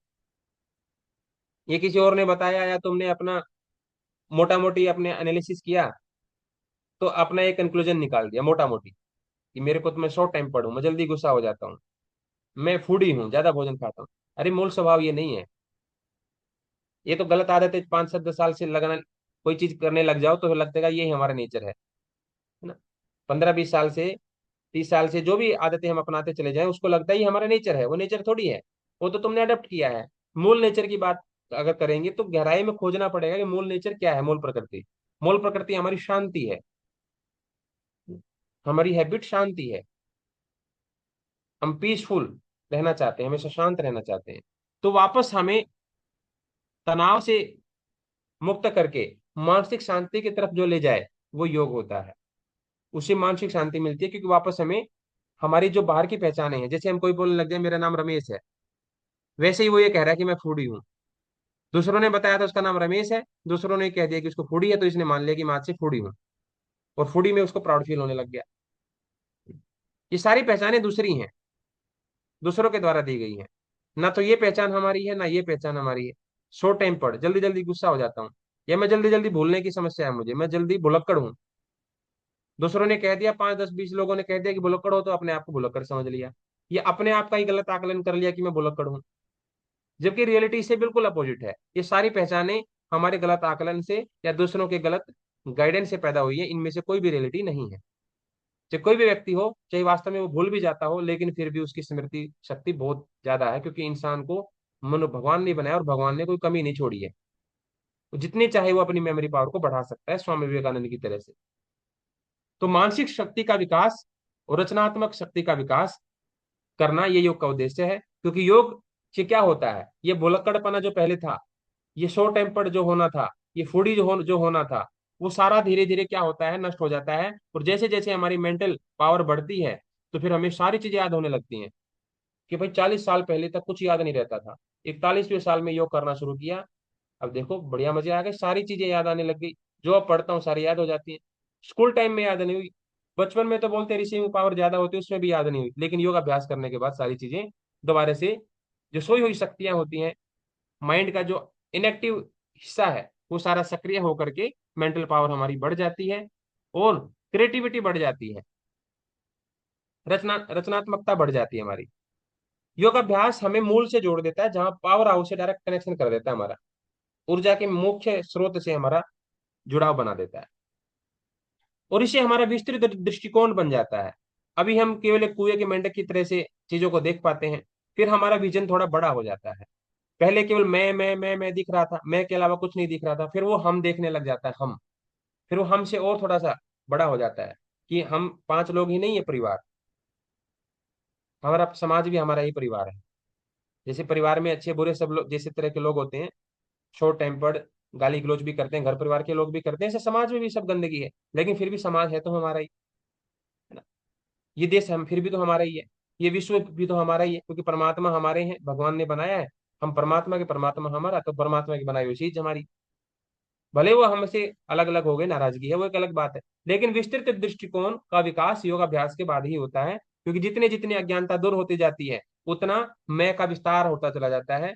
ये किसी और ने बताया या तुमने अपना मोटा मोटी अपने एनालिसिस किया, तो अपना एक कंक्लूजन निकाल दिया मोटा मोटी कि मेरे को तो मैं शॉर्ट टाइम पढ़ूं, मैं जल्दी गुस्सा हो जाता हूँ, मैं फूडी हूँ, ज्यादा भोजन खाता हूँ। अरे मूल स्वभाव ये नहीं है। ये तो गलत आदत है, 5 से 10 साल से लगना, कोई चीज करने लग जाओ तो लगता है ये हमारा नेचर है ना। 15-20 साल से, 30 साल से जो भी आदतें हम अपनाते चले जाएं, उसको लगता है ये हमारा नेचर है। वो नेचर थोड़ी है, वो तो तुमने अडॉप्ट किया है। मूल नेचर की बात अगर करेंगे तो गहराई में खोजना पड़ेगा कि मूल नेचर क्या है। मूल प्रकृति, मूल प्रकृति हमारी शांति है। हमारी हैबिट शांति है। हम पीसफुल रहना चाहते हैं, हमेशा शांत रहना चाहते हैं। तो वापस हमें तनाव से मुक्त करके मानसिक शांति की तरफ जो ले जाए, वो योग होता है। उससे मानसिक शांति मिलती है, क्योंकि वापस हमें हमारी जो बाहर की पहचाने हैं, जैसे हम कोई बोलने लग जाए मेरा नाम रमेश है, वैसे ही वो ये कह रहा है कि मैं फूडी हूँ। दूसरों ने बताया था उसका नाम रमेश है, दूसरों ने कह दिया कि उसको फूडी है, तो इसने मान लिया कि मैं आज से फूडी हूँ, और फूडी में उसको प्राउड फील होने लग गया। ये सारी पहचानें दूसरी हैं, दूसरों के द्वारा दी गई हैं। ना तो ये पहचान हमारी है, ना ये पहचान हमारी है। शॉर्ट टेम्पर्ड, जल्दी जल्दी गुस्सा हो जाता हूँ, या मैं जल्दी जल्दी भूलने की समस्या है मुझे, मैं जल्दी भुलक्कड़ हूँ। दूसरों ने कह दिया, 5 10 20 लोगों ने कह दिया कि भुलक्कड़ हो, तो अपने आप को भुलक्कड़ समझ लिया। ये अपने आप का ही गलत आकलन कर लिया कि मैं भुलक्कड़ हूँ, जबकि रियलिटी से बिल्कुल अपोजिट है। ये सारी पहचानें हमारे गलत आकलन से या दूसरों के गलत गाइडेंस से पैदा हुई है। इनमें से कोई भी रियलिटी नहीं है। चाहे कोई भी व्यक्ति हो, चाहे वास्तव में वो भूल भी जाता हो, लेकिन फिर भी उसकी स्मृति शक्ति बहुत ज्यादा है, क्योंकि इंसान को मनो भगवान नहीं बनाया, और भगवान ने कोई कमी नहीं छोड़ी है। वो जितनी चाहे वो अपनी मेमोरी पावर को बढ़ा सकता है, स्वामी विवेकानंद की तरह से। तो मानसिक शक्ति का विकास और रचनात्मक शक्ति का विकास करना, ये योग का उद्देश्य है। क्योंकि योग से क्या होता है, ये भुलक्कड़पना जो पहले था, ये शॉर्ट टेम्पर्ड जो होना था, ये फूडी जो होना था, वो सारा धीरे धीरे क्या होता है, नष्ट हो जाता है। और जैसे जैसे हमारी मेंटल पावर बढ़ती है, तो फिर हमें सारी चीजें याद होने लगती हैं। कि भाई 40 साल पहले तक कुछ याद नहीं रहता था, 41वें साल में योग करना शुरू किया, अब देखो बढ़िया मजे आ गए, सारी चीजें याद आने लग गई। जो अब पढ़ता हूँ सारी याद हो जाती है। स्कूल टाइम में याद नहीं हुई, बचपन में तो बोलते रिसीविंग पावर ज्यादा होती है, उसमें भी याद नहीं हुई, लेकिन योग अभ्यास करने के बाद सारी चीजें दोबारा से, जो सोई हुई शक्तियां होती हैं, माइंड का जो इनएक्टिव हिस्सा है, वो सारा सक्रिय होकर के मेंटल पावर हमारी बढ़ जाती है, और क्रिएटिविटी बढ़ जाती है, रचनात्मकता बढ़ जाती है हमारी। योग अभ्यास हमें मूल से जोड़ देता है, जहां पावर हाउस से डायरेक्ट कनेक्शन कर देता है हमारा, ऊर्जा के मुख्य स्रोत से हमारा जुड़ाव बना देता है, और इससे हमारा विस्तृत दृष्टिकोण बन जाता है। अभी हम केवल एक कुएं के मेंढक की तरह से चीजों को देख पाते हैं, फिर हमारा विजन थोड़ा बड़ा हो जाता है। पहले केवल मैं दिख रहा था, मैं के अलावा कुछ नहीं दिख रहा था, फिर वो हम देखने लग जाता है, हम। फिर वो हमसे और थोड़ा सा बड़ा हो जाता है, कि हम 5 लोग ही नहीं है परिवार, हमारा समाज भी हमारा ही परिवार है। जैसे परिवार में अच्छे बुरे सब लोग जैसे तरह के लोग होते हैं, शॉर्ट टेम्पर्ड, गाली गलौज भी करते हैं, घर परिवार के लोग भी करते हैं, ऐसे समाज में भी सब गंदगी है। लेकिन फिर भी समाज है तो हमारा ही, है ना। ये देश हम फिर भी तो हमारा ही है। ये विश्व भी तो हमारा ही है, क्योंकि परमात्मा हमारे हैं, भगवान ने बनाया है। हम परमात्मा के, परमात्मा हमारा, तो परमात्मा की बनाई हुई चीज हमारी। भले वो हमसे अलग अलग हो गए, नाराजगी है, वो एक अलग बात है। लेकिन विस्तृत दृष्टिकोण का विकास योगाभ्यास के बाद ही होता है, क्योंकि जितने जितने अज्ञानता दूर होती जाती है, उतना मैं का विस्तार होता चला जाता है,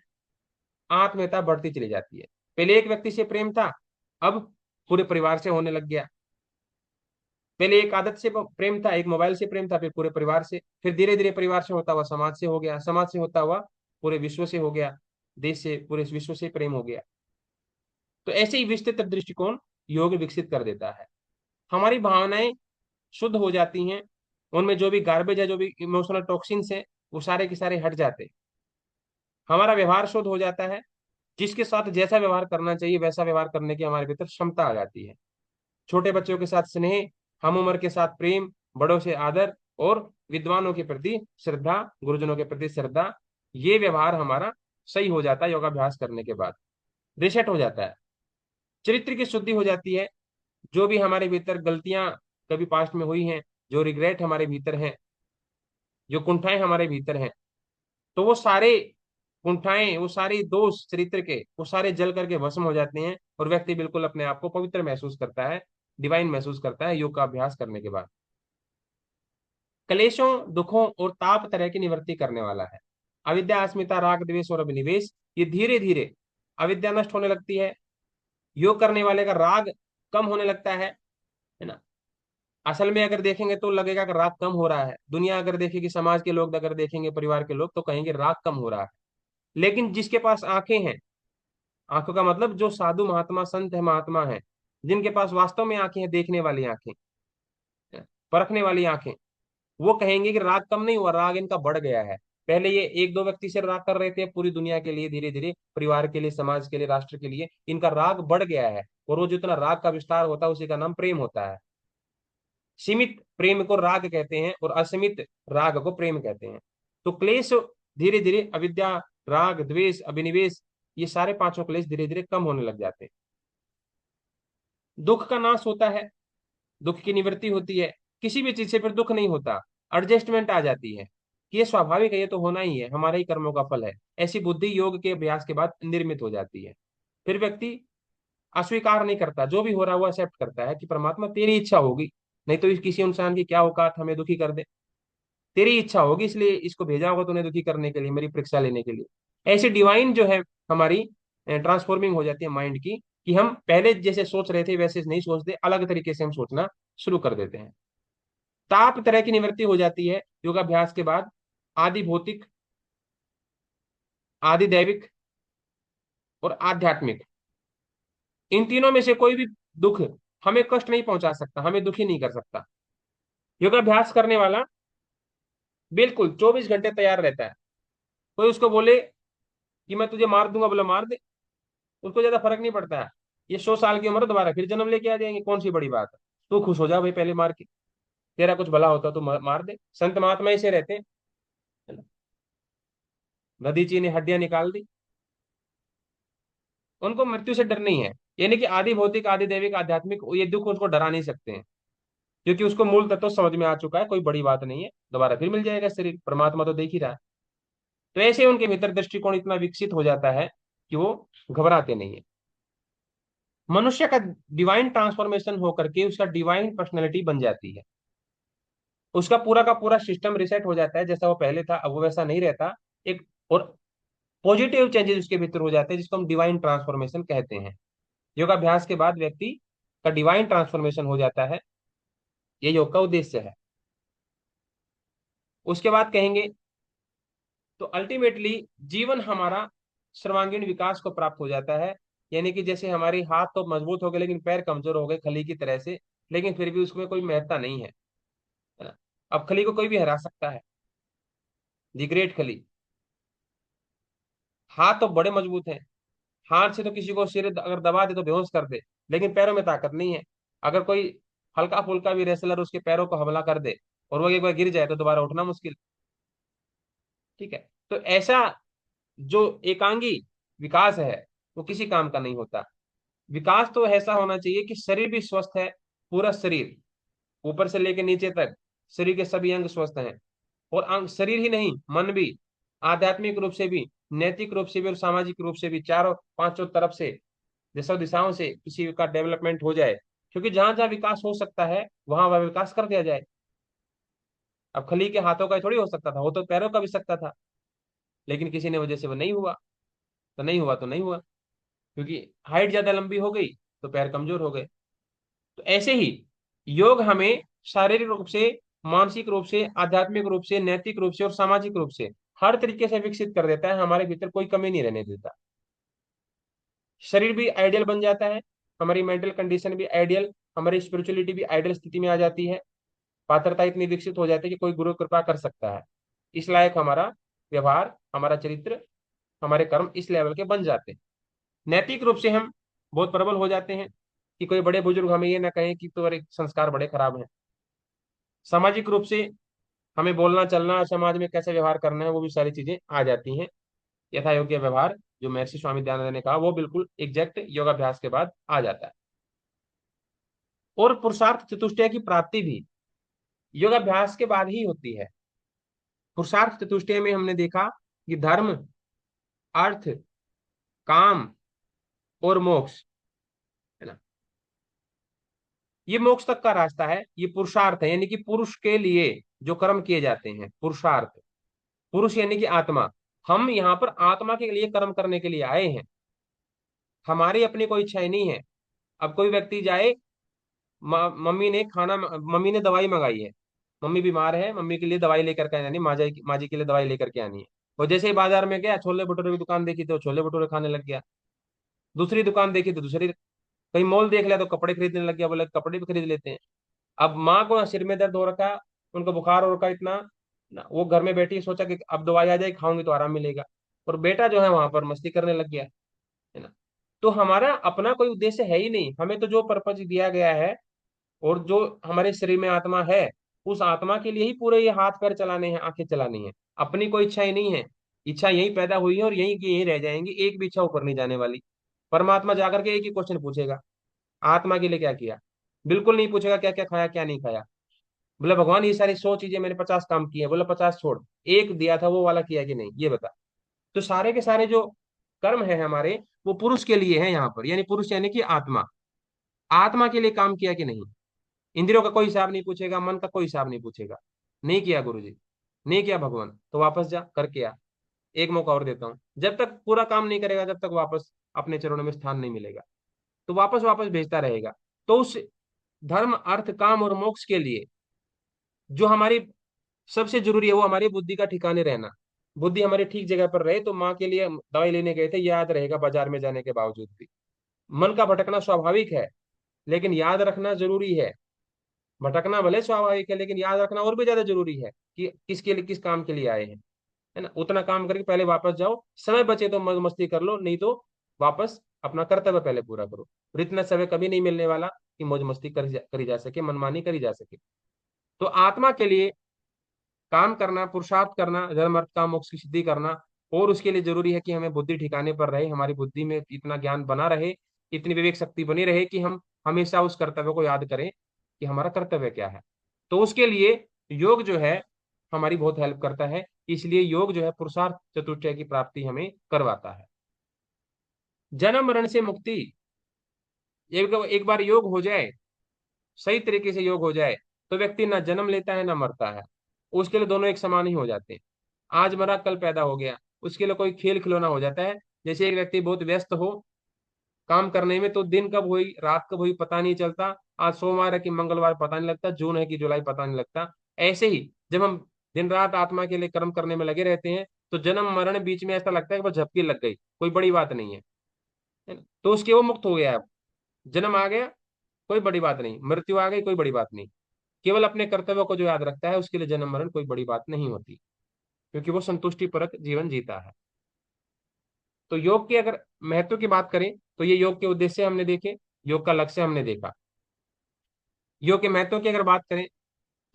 आत्मीयता बढ़ती चली जाती है। पहले एक व्यक्ति से प्रेम था, अब पूरे परिवार से होने लग गया। पहले एक आदत से प्रेम था, एक मोबाइल से प्रेम था, फिर पूरे परिवार से, फिर धीरे धीरे परिवार से होता हुआ समाज से हो गया, समाज से होता हुआ पूरे विश्व से हो गया, देश से, पूरे विश्व से प्रेम हो गया। तो ऐसे ही विस्तृत दृष्टिकोण योग विकसित कर देता है। हमारी भावनाएं शुद्ध हो जाती हैं, उनमें जो भी गार्बेज है, जो भी इमोशनल टॉक्सिन्स है, वो सारे के सारे हट जाते हैं। हमारा व्यवहार शुद्ध हो जाता है, जिसके साथ जैसा व्यवहार करना चाहिए वैसा व्यवहार करने की हमारे भीतर क्षमता आ जाती है। छोटे बच्चों के साथ स्नेह, हम उम्र के साथ प्रेम, बड़ों से आदर, और विद्वानों के प्रति श्रद्धा, गुरुजनों के प्रति श्रद्धा, ये व्यवहार हमारा सही हो जाता है योगाभ्यास करने के बाद, रिसेट हो जाता है। चरित्र की शुद्धि हो जाती है। जो भी हमारे भीतर गलतियां कभी पास्ट में हुई हैं, जो रिग्रेट हमारे भीतर हैं, जो कुंठाएं हमारे भीतर हैं, तो वो सारे कुंठाएं, वो सारे दोष चरित्र के, वो सारे जल करके भस्म हो जाते हैं, और व्यक्ति बिल्कुल अपने आप को पवित्र महसूस करता है, डिवाइन महसूस करता है योग का अभ्यास करने के बाद। क्लेशों, दुखों और ताप तरह की निवृत्ति करने वाला है। अविद्या, अस्मिता, राग, द्वेष और अभिनिवेश, ये धीरे धीरे अविद्या नष्ट होने लगती है। योग करने वाले का राग कम होने लगता है ना। असल में अगर देखेंगे तो लगेगा कि राग कम हो रहा है, दुनिया अगर देखेगी, समाज के लोग अगर देखेंगे, परिवार के लोग, तो कहेंगे राग कम हो रहा है। लेकिन जिसके पास आंखें हैं, आंखों का मतलब जो साधु महात्मा संत है, महात्मा है, जिनके पास वास्तव में आंखें हैं, देखने वाली आंखें, परखने वाली आंखें, वो कहेंगे कि राग कम नहीं हुआ, राग इनका बढ़ गया है। पहले ये एक दो व्यक्ति से राग कर रहे थे, पूरी दुनिया के लिए, धीरे धीरे परिवार के लिए, समाज के लिए, राष्ट्र के लिए इनका राग बढ़ गया है। और वो जितना राग का विस्तार होता है, उसी का नाम प्रेम होता है। सीमित प्रेम को राग कहते हैं, और असीमित राग को प्रेम कहते हैं। तो क्लेश धीरे धीरे, अविद्या, राग, द्वेष, अभिनिवेश, ये सारे पांचों क्लेश धीरे धीरे कम होने लग जाते हैं। दुख का नाश होता है, दुख की निवृत्ति होती है। किसी भी चीज से फिर दुख नहीं होता, एडजस्टमेंट आ जाती है कि ये स्वाभाविक है, ये तो होना ही है, हमारे ही कर्मों का फल है। ऐसी बुद्धि योग के अभ्यास के बाद निर्मित हो जाती है। फिर व्यक्ति अस्वीकार नहीं करता, जो भी हो रहा है वो एक्सेप्ट करता है कि परमात्मा तेरी इच्छा होगी, नहीं तो किसी इंसान की क्या औकात हमें दुखी कर दे। तेरी इच्छा होगी, इसलिए इसको भेजा होगा तूने दुखी करने के लिए, मेरी परीक्षा लेने के लिए। ऐसी डिवाइन जो है हमारी ट्रांसफॉर्मिंग हो जाती है माइंड की, कि हम पहले जैसे सोच रहे थे वैसे नहीं सोचते, अलग तरीके से हम सोचना शुरू कर देते हैं। ताप तरह की निवृत्ति हो जाती है योगाभ्यास के बाद। आदि भौतिक, आदि दैविक और आध्यात्मिक, इन तीनों में से कोई भी दुख हमें कष्ट नहीं पहुंचा सकता, हमें दुखी नहीं कर सकता। योगाभ्यास करने वाला बिल्कुल 24 घंटे तैयार रहता है। कोई उसको बोले कि मैं तुझे मार दूंगा, बोले मार दे, उसको ज्यादा फर्क नहीं पड़ता है। ये 100 साल की उम्र, दोबारा फिर जन्म लेके आ जाएंगे, कौन सी बड़ी बात है। तू खुश हो जा भाई, पहले मार के, तेरा कुछ भला होता तो मार दे। संत महात्मा ऐसे रहते हैं, है ना। दधीची ने हड्डियां निकाल दी, उनको मृत्यु से डर नहीं है। यानी कि आदि भौतिक, आदि दैविक, आध्यात्मिक, ये दुख उसको डरा नहीं सकते हैं, क्योंकि उसको मूल तत्व समझ में आ चुका है, कोई बड़ी बात नहीं है, दोबारा फिर मिल जाएगा शरीर, परमात्मा तो देख ही रहा है। तो ऐसे उनके भीतर दृष्टिकोण इतना विकसित हो जाता है कि वो घबराते नहीं है। मनुष्य का डिवाइन ट्रांसफॉर्मेशन होकर के उसका डिवाइन पर्सनैलिटी बन जाती है। उसका पूरा का पूरा सिस्टम रिसेट हो जाता है, जैसा वो पहले था अब वो वैसा नहीं रहता। एक और पॉजिटिव चेंजेस उसके भीतर हो जाते हैं, जिसको हम डिवाइन ट्रांसफॉर्मेशन कहते हैं। योगाभ्यास के बाद व्यक्ति का डिवाइन ट्रांसफॉर्मेशन हो जाता है, ये योग का उद्देश्य है। उसके बाद कहेंगे तो अल्टीमेटली जीवन हमारा सर्वांगीण विकास को प्राप्त हो जाता है। यानी कि जैसे हमारे हाथ तो मजबूत हो गए, लेकिन पैर कमजोर हो गए खली की तरह से, लेकिन फिर भी उसमें कोई महत्ता नहीं है ना। अब खली को कोई भी हरा सकता है, दी ग्रेट खली। हाथ तो बड़े मजबूत हैं, हाथ से तो किसी को सिर अगर दबा दे तो बेहोश कर दे, लेकिन पैरों में ताकत नहीं है। अगर कोई हल्का फुल्का भी रेसलर उसके पैरों को हमला कर दे और वो एक बार गिर जाए तो दोबारा उठना मुश्किल। ठीक है, तो ऐसा जो एकांगी विकास है वो किसी काम का नहीं होता। विकास तो ऐसा होना चाहिए कि शरीर भी स्वस्थ है, पूरा शरीर ऊपर से लेकर नीचे तक शरीर के सभी अंग स्वस्थ हैं। और अंग शरीर ही नहीं, मन भी, आध्यात्मिक रूप से भी, नैतिक रूप से भी और सामाजिक रूप से भी, चारों पांचों तरफ से, दिशा दिशाओं से किसी का डेवलपमेंट हो जाए। क्योंकि जहां जहां विकास हो सकता है वहां वह विकास कर दिया जाए। अब खली के हाथों का ही थोड़ी हो सकता था, वो तो पैरों का भी सकता था, लेकिन किसी ने वजह से वो नहीं हुआ। तो नहीं हुआ तो नहीं हुआ, क्योंकि हाइट ज्यादा लंबी हो गई तो पैर कमजोर हो गए। तो ऐसे ही योग हमें शारीरिक रूप से, मानसिक रूप से, आध्यात्मिक रूप से, नैतिक रूप से और सामाजिक रूप से हर तरीके से विकसित कर देता है, हमारे भीतर कोई कमी नहीं रहने देता। शरीर भी आइडियल बन जाता है, हमारी मेंटल कंडीशन भी आइडियल, हमारी स्पिरिचुअलिटी भी आइडियल स्थिति में आ जाती है। पात्रता इतनी विकसित हो जाती है कि कोई गुरु कृपा कर सकता है। इस लायक हमारा व्यवहार, हमारा चरित्र, हमारे कर्म इस लेवल के बन जाते हैं। नैतिक रूप से हम बहुत प्रबल हो जाते हैं कि कोई बड़े बुजुर्ग हमें ये ना कहें कि तुम्हारे संस्कार बड़े खराब हैं। सामाजिक रूप से हमें बोलना चलना, समाज में कैसे व्यवहार करना है, वो भी सारी चीजें आ जाती हैं। यथा योग्य व्यवहार, जो महर्षि स्वामी दयानंद ने कहा, वो बिल्कुल एग्जैक्ट योगाभ्यास के बाद आ जाता है। और पुरुषार्थ चतुष्टय की प्राप्ति भी योगाभ्यास के बाद ही होती है। पुरुषार्थ चतुष्टय में हमने देखा कि धर्म, अर्थ, काम और मोक्ष, है ना, ये मोक्ष तक का रास्ता है, ये पुरुषार्थ है, यानी कि पुरुष के लिए जो कर्म किए जाते हैं पुरुषार्थ। पुरुष यानी कि आत्मा। हम यहाँ पर आत्मा के लिए कर्म करने के लिए आए हैं, हमारी अपनी कोई इच्छाएं नहीं है। अब कोई व्यक्ति जाए, मम्मी ने दवाई मंगाई है, मम्मी बीमार है, मम्मी के लिए दवाई लेकर के आनी, माँ जी के लिए दवाई लेकर के आनी है। और जैसे ही बाजार में गया, छोले भटूरे की दुकान देखी तो छोले भटूरे खाने लग गया। दूसरी दुकान देखी तो दूसरी, कहीं मॉल देख लिया तो कपड़े खरीदने लग गया, बोले कपड़े भी खरीद लेते हैं। अब माँ को सिर में दर्द हो रखा, उनको बुखार हो रखा इतना ना, वो घर में बैठी सोचा कि अब दवाई आ जाएगी, खाऊंगी तो आराम मिलेगा। और बेटा जो है वहां पर मस्ती करने लग गया, है ना। तो हमारा अपना कोई उद्देश्य है ही नहीं, हमें तो जो पर्पज दिया गया है और जो हमारे शरीर में आत्मा है, उस आत्मा के लिए ही पूरे ये हाथ पैर चलाने हैं, आंखें चलानी है। अपनी कोई इच्छाएं नहीं है। इच्छा यही पैदा हुई है और यही की यही रह जाएंगी, एक भी इच्छा ऊपर नहीं जाने वाली। परमात्मा जाकर के एक ही क्वेश्चन पूछेगा, आत्मा के लिए क्या किया। बिल्कुल नहीं पूछेगा क्या क्या खाया क्या नहीं खाया। बोला भगवान ये सारी 100 चीजें मैंने 50 काम किए, बोला 50 छोड़, एक दिया था वो वाला किया कि नहीं ये बता। तो सारे के सारे जो कर्म है हमारे, वो पुरुष के लिए है यहाँ पर, यानी पुरुष यानी कि आत्मा, आत्मा के लिए काम किया कि नहीं। इंद्रियों का कोई हिसाब नहीं पूछेगा, मन का कोई हिसाब नहीं पूछेगा। नहीं किया गुरुजी, नहीं किया भगवान, तो वापस जा करके आ, एक मौका और देता हूँ। जब तक पूरा काम नहीं करेगा, जब तक वापस अपने चरणों में स्थान नहीं मिलेगा, तो वापस वापस भेजता रहेगा। तो उस धर्म, अर्थ, काम और मोक्ष के लिए जो हमारी सबसे जरूरी है, वो हमारी बुद्धि का ठिकाने रहना। बुद्धि हमारी ठीक जगह पर रहे, तो माँ के लिए दवाई लेने गए थे, याद रहेगा बाजार में जाने के बावजूद भी। मन का भटकना स्वाभाविक है, लेकिन याद रखना जरूरी है। भटकना भले स्वाभाविक है, लेकिन याद रखना और भी ज्यादा जरूरी है कि किसके लिए, किस काम के लिए आए हैं, है ना। उतना काम करके पहले वापस जाओ, समय बचे तो मौज मस्ती कर लो, नहीं तो वापस अपना कर्तव्य पहले पूरा करो। और इतना समय कभी नहीं मिलने वाला कि मौज मस्ती करी जा सके, मनमानी करी जा सके। तो आत्मा के लिए काम करना, पुरुषार्थ करना, धर्म अर्थ काम मोक्ष की सिद्धि करना, और उसके लिए जरूरी है कि हमें बुद्धि ठिकाने पर रहे, हमारी बुद्धि में इतना ज्ञान बना रहे, इतनी विवेक शक्ति बनी रहे कि हम हमेशा उस कर्तव्य को याद करें कि हमारा कर्तव्य क्या है। तो उसके लिए योग जो है हमारी बहुत हेल्प करता है। इसलिए योग जो है पुरुषार्थ चतुष्टय की प्राप्ति हमें करवाता है। जन्म मरण से मुक्ति, एक बार योग हो जाए, सही तरीके से योग हो जाए, तो व्यक्ति ना जन्म लेता है ना मरता है। उसके लिए दोनों एक समान ही हो जाते हैं। आज मरा कल पैदा हो गया, उसके लिए कोई खेल खिलौना हो जाता है। जैसे एक व्यक्ति बहुत व्यस्त हो काम करने में, तो दिन कब हुई रात कब हुई पता नहीं चलता, आज सोमवार है कि मंगलवार पता नहीं लगता, जून है कि जुलाई पता नहीं लगता। ऐसे ही जब हम दिन रात आत्मा के लिए कर्म करने में लगे रहते हैं, तो जन्म मरण बीच में ऐसा लगता है कि बस झपकी लग गई, कोई बड़ी बात नहीं है ना? तो उसके वो मुक्त हो गया है। जन्म आ गया, कोई बड़ी बात नहीं, मृत्यु आ गई, कोई बड़ी बात नहीं। केवल अपने कर्तव्य को जो याद रखता है, उसके लिए जन्म मरण कोई बड़ी बात नहीं होती, क्योंकि वो संतुष्टि परक जीवन जीता है। तो योग की अगर महत्व की बात करें, तो ये योग के उद्देश्य हमने देखे, योग का लक्ष्य हमने देखा। योग के महत्व की अगर बात करें,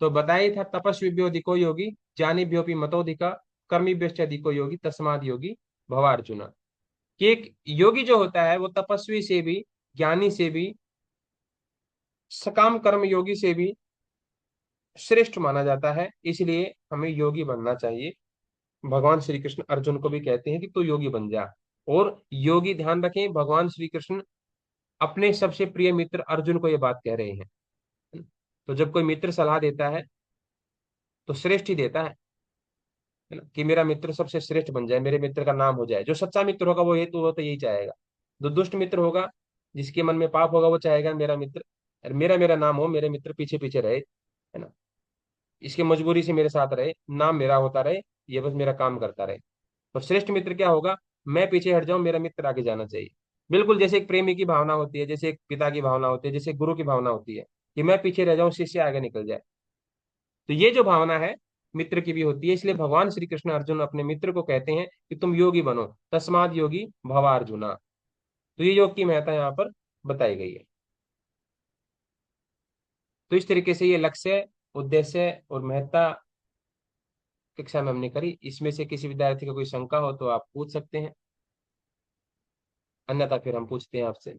तो बताया ही था, तपस्विभ्यो अधिको योगी, ज्ञानीभ्योपि मतोधिका, कर्मीभ्यश्च अधिको योगी, तस्माद् योगी भवार्जुना। कि एक योगी जो होता है वो तपस्वी से भी, ज्ञानी से भी, सकाम कर्म योगी से भी श्रेष्ठ माना जाता है, इसलिए हमें योगी बनना चाहिए। भगवान श्री कृष्ण अर्जुन को भी कहते हैं कि तू योगी बन जा। और योगी, ध्यान रखें, भगवान श्री कृष्ण अपने सबसे प्रिय मित्र अर्जुन को ये बात कह रहे हैं। तो जब कोई मित्र सलाह देता है तो श्रेष्ठ ही देता है ना, कि मेरा मित्र सबसे श्रेष्ठ बन जाए, मेरे मित्र का नाम हो जाए। जो सच्चा मित्र होगा वो तो यही चाहेगा। जो दुष्ट मित्र होगा, जिसके मन में पाप होगा, वो चाहेगा मेरा मित्र, अरे मेरा मेरा नाम हो, मेरे मित्र पीछे पीछे रहे, है ना, इसकी मजबूरी से मेरे साथ रहे, नाम मेरा होता रहे, ये बस मेरा काम करता रहे। तो श्रेष्ठ मित्र क्या होगा? मैं पीछे हट जाऊं, मेरा मित्र आगे जाना चाहिए। बिल्कुल जैसे एक प्रेमी की भावना होती है, जैसे एक पिता की भावना होती है, जैसे गुरु की भावना होती है, कि मैं पीछे रह जाऊं, शिष्य आगे निकल जाए। तो ये जो भावना है मित्र की भी होती है। इसलिए भगवान श्री कृष्ण अर्जुन अपने मित्र को कहते हैं कि तुम योगी बनो, तस्माद योगी भवा अर्जुना। तो ये योग की महत्ता यहाँ पर बताई गई है। तो इस तरीके से ये लक्ष्य, उद्देश्य और महत्ता कक्षा में हमने करी। इसमें से किसी विद्यार्थी को कोई शंका हो तो आप पूछ सकते हैं, अन्यथा फिर हम पूछते हैं आपसे।